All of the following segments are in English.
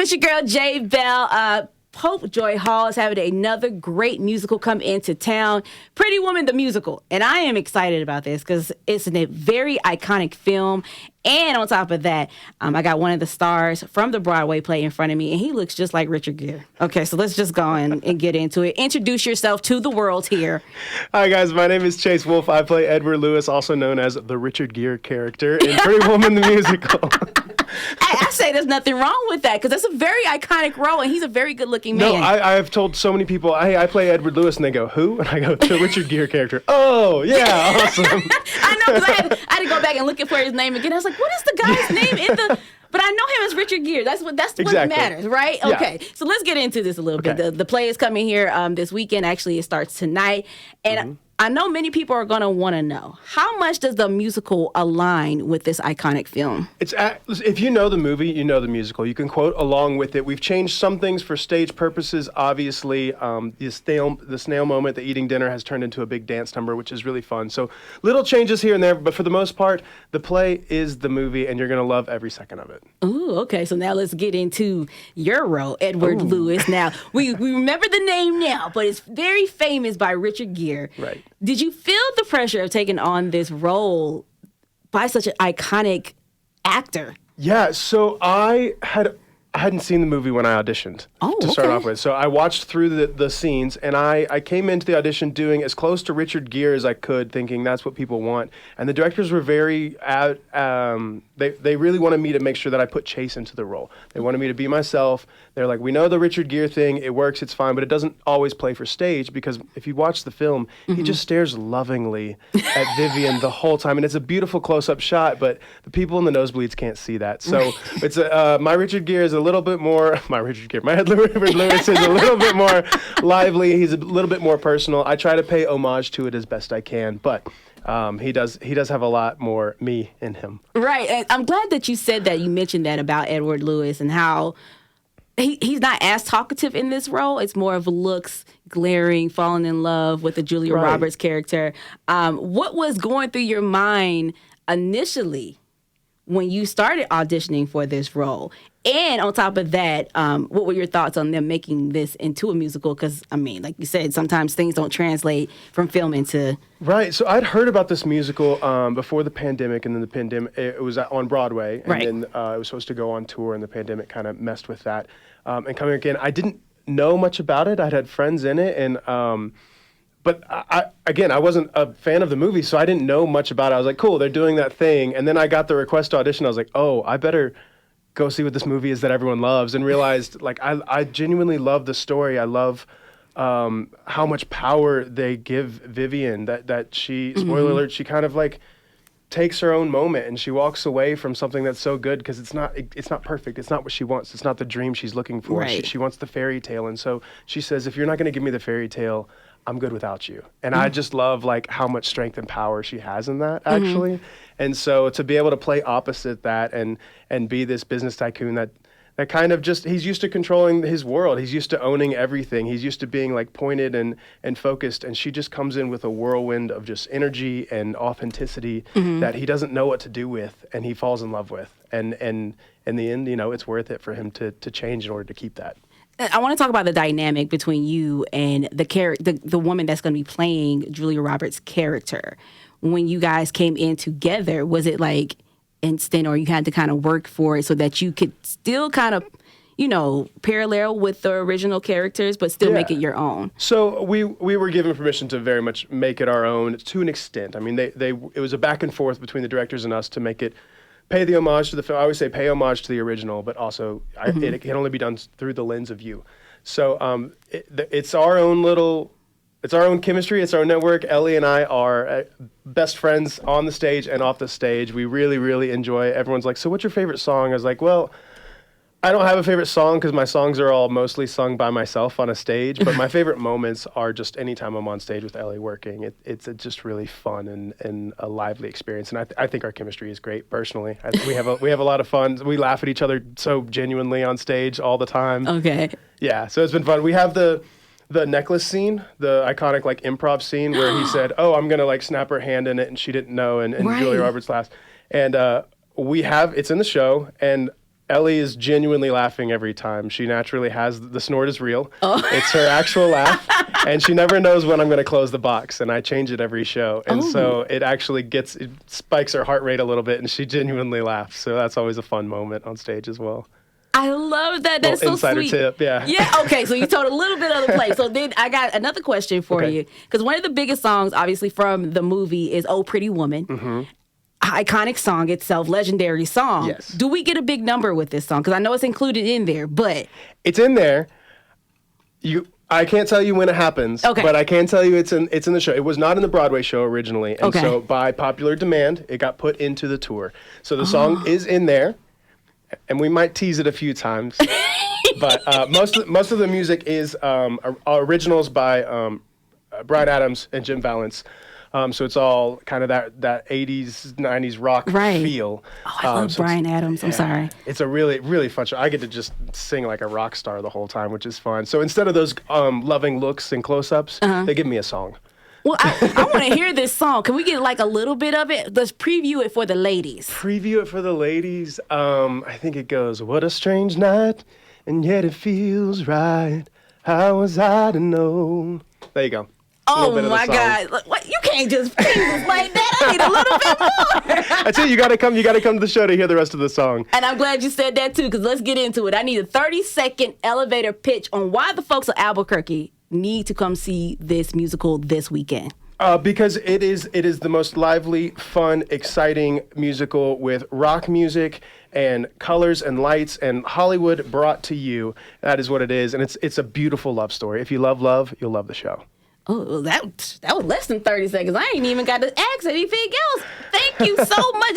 It's your girl, Jay Bell. Pope Joy Hall is having another great musical come into town, Pretty Woman the Musical. And I am excited about this because it's a very iconic film. And on top of that, I got one of the stars from the Broadway play in front of me, and he looks just like Richard Gere. Okay, so let's just go and get into it. Introduce yourself to the world here. Hi, guys. My name is Chase Wolf. I play Edward Lewis, also known as the Richard Gere character in Pretty Woman the Musical. I say there's nothing wrong with that because that's a very iconic role, and he's a very good-looking man. No, I've told so many people, hey, I play Edward Lewis, and they go, who? And I go, the Richard Gere character. Oh, yeah, awesome. I know, because I had to go back and look for his name again. I was like, what is the guy's name in the... But I know him as Richard Gere. That's exactly what matters, right? Yeah. Okay, so let's get into this a little bit. The play is coming here this weekend. Actually, it starts tonight. And I know many people are going to want to know, how much does the musical align with this iconic film? If you know the movie, you know the musical. You can quote along with it. We've changed some things for stage purposes. Obviously, the snail moment, the eating dinner, has turned into a big dance number, which is really fun. So little changes here and there, but for the most part, the play is the movie, and you're going to love every second of it. Ooh, okay. So now let's get into your role, Edward Lewis. Now, we remember the name now, but it's very famous by Richard Gere. Right. Did you feel the pressure of taking on this role by such an iconic actor? Yeah, so I hadn't seen the movie when I auditioned to start off with. So I watched through the scenes, and I came into the audition doing as close to Richard Gere as I could, thinking that's what people want. And the directors were very, they really wanted me to make sure that I put Chase into the role. They wanted me to be myself. They're like, we know the Richard Gere thing, it works, it's fine, but it doesn't always play for stage, because if you watch the film, he just stares lovingly at Vivian the whole time. And it's a beautiful close-up shot, but the people in the nosebleeds can't see that. So it's my Richard Gere is a little bit more, my Edward Lewis is a little bit more lively. He's a little bit more personal. I try to pay homage to it as best I can, but he does have a lot more me in him. Right. And I'm glad that you said that. You mentioned that about Edward Lewis and how he's not as talkative in this role. It's more of looks, glaring, falling in love with the Julia Roberts character. What was going through your mind initially when you started auditioning for this role? And on top of that, what were your thoughts on them making this into a musical? Because, I mean, like you said, sometimes things don't translate from film into... Right. So I'd heard about this musical before the pandemic, and then the pandemic, it was on Broadway, and then it was supposed to go on tour, and the pandemic kind of messed with that. And coming again, I didn't know much about it. I'd had friends in it, and... But I wasn't a fan of the movie, so I didn't know much about it. I was like, cool, they're doing that thing. And then I got the request to audition. I was like, oh, I better go see what this movie is that everyone loves, and realized, like, I genuinely love the story. I love how much power they give Vivian, that she, spoiler alert, she kind of, like, takes her own moment, and she walks away from something that's so good, because it's not perfect. It's not what she wants. It's not the dream she's looking for. Right. She wants the fairy tale. And so she says, if you're not going to give me the fairy tale, I'm good without you. And I just love, like, how much strength and power she has in that, actually. And so to be able to play opposite that and be this business tycoon that kind of just, he's used to controlling his world. He's used to owning everything. He's used to being, like, pointed and focused. And she just comes in with a whirlwind of just energy and authenticity that he doesn't know what to do with, and he falls in love with. And in the end, you know, it's worth it for him to change in order to keep that. I want to talk about the dynamic between you and the woman that's going to be playing Julia Roberts' character. When you guys came in together, was it like instant, or you had to kind of work for it so that you could still kind of, you know, parallel with the original characters, but still make it your own? So we were given permission to very much make it our own to an extent. I mean, it was a back and forth between the directors and us to make it pay the homage to the film. I always say pay homage to the original, but also it can only be done through the lens of you. So it's our own chemistry. It's our network. Ellie and I are best friends on the stage and off the stage. We really, really enjoy it. Everyone's like, so what's your favorite song? I was like, well, I don't have a favorite song because my songs are all mostly sung by myself on a stage, but my favorite moments are just anytime I'm on stage with Ellie working. It's just really fun and a lively experience, and I think our chemistry is great. Personally, we have a lot of fun. We laugh at each other so genuinely on stage all the time. Okay. Yeah, so it's been fun. We have the necklace scene, the iconic, like, improv scene where he said, "Oh, I'm gonna, like, snap her hand in it," and she didn't know, and Julia Roberts laughed, and it's in the show, and Ellie is genuinely laughing every time. She naturally has the snort is real. It's her actual laugh, and she never knows when I'm going to close the box. And I change it every show, and so it actually it spikes her heart rate a little bit, and she genuinely laughs. So that's always a fun moment on stage as well. I love that. That's so insider sweet. Tip, yeah. Yeah. Okay. So you told a little bit of the play. So then I got another question for you, because one of the biggest songs, obviously from the movie, is "Oh Pretty Woman." Mm-hmm. Iconic song itself, legendary song. Yes. Do we get a big number with this song? Because I know it's included in there, but it's in there. I can't tell you when it happens, but I can tell you it's in the show. It was not in the Broadway show originally, and so by popular demand, it got put into the tour. So the song is in there, and we might tease it a few times. But most of the music is originals by Bryan Adams and Jim Vallance. So it's all kind of that 80s, 90s rock feel. Oh, I love Bryan Adams. I'm sorry. It's a really, really fun show. I get to just sing like a rock star the whole time, which is fun. So instead of those loving looks and close-ups, they give me a song. Well, I want to hear this song. Can we get like a little bit of it? Let's preview it for the ladies. Preview it for the ladies. I think it goes, what a strange night, and yet it feels right. How was I to know? There you go. Oh my God! What, you can't just tease us like that. I need a little bit more. That's it. You gotta come to the show to hear the rest of the song. And I'm glad you said that too, because let's get into it. I need a 30-second elevator pitch on why the folks of Albuquerque need to come see this musical this weekend. Because it is the most lively, fun, exciting musical with rock music and colors and lights and Hollywood brought to you. That is what it is, and it's a beautiful love story. If you love love, you'll love the show. Oh, that was less than 30 seconds. I ain't even got to ask anything else. Thank you so much.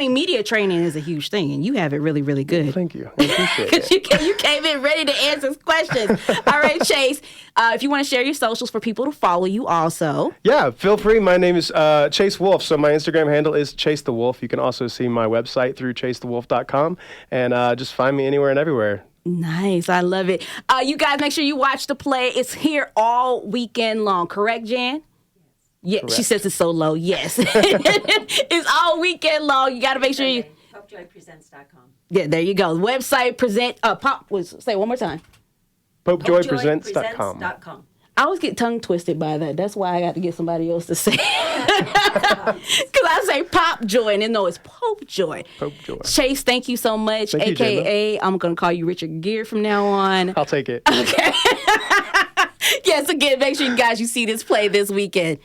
Media training is a huge thing, and you have it really, really good. Thank you. I appreciate it. Because you came in ready to answer questions. All right, Chase, if you want to share your socials for people to follow you also. Yeah, feel free. My name is Chase Wolf, so my Instagram handle is Chase the Wolf. You can also see my website through chasethewolf.com, and just find me anywhere and everywhere. Nice. I love it. You guys make sure you watch the play. It's here all weekend long. Correct, Jan? Yeah, correct. She says it's so low. Yes. It's all weekend long. You got to make sure you... PopeJoyPresents.com. Yeah, there you go. Website say it one more time. PopeJoyPresents.com. I always get tongue twisted by that. That's why I got to get somebody else to say it. Because I say Pop Joy, and then no, it's Pope Joy. Pope Joy. Chase, thank you so much. Thank AKA, you, I'm going to call you Richard Gere from now on. I'll take it. Okay. Yes, again, make sure you guys see this play this weekend.